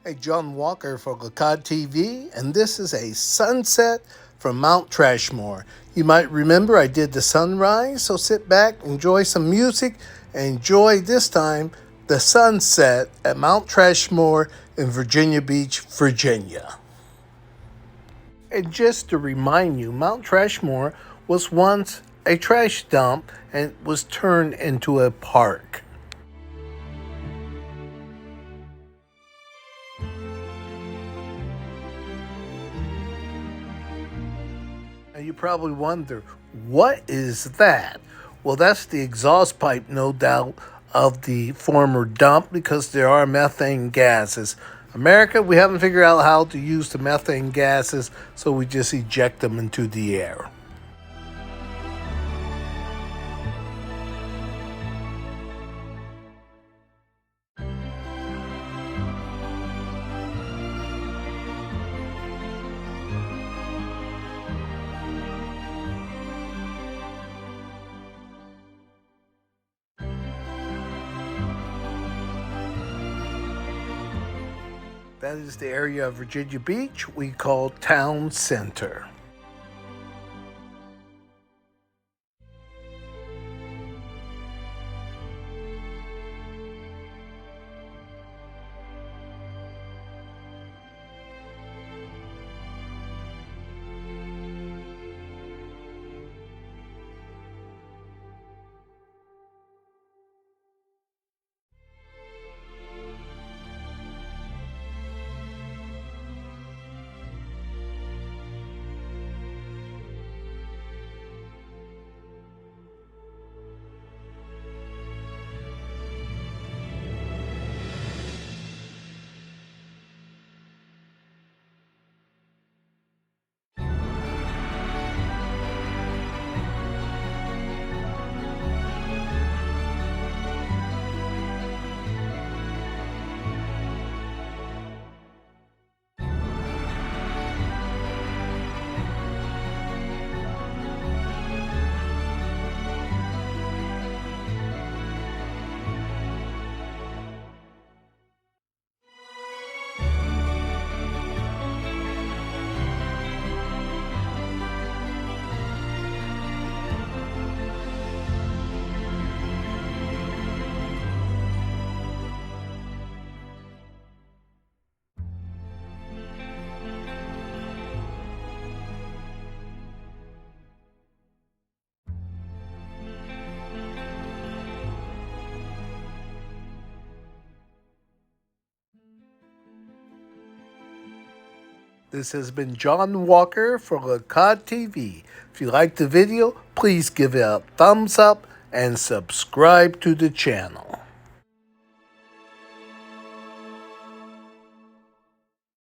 Hey, John Walker for Lacad TV, and this is a sunset from Mount Trashmore. You might remember I did the sunrise, so sit back, enjoy some music, and enjoy this time the sunset at Mount Trashmore in Virginia Beach, Virginia. And just to remind you, Mount Trashmore was once a trash dump and was turned into a park. Now you probably wonder, what is that? Well, that's the exhaust pipe, no doubt, of the former dump because there are methane gases. America, we haven't figured out how to use the methane gases, so we just eject them into the air. That is the area of Virginia Beach we call Town Center. This has been John Walker for Lacad TV. If you liked the video, please give it a thumbs up and subscribe to the channel.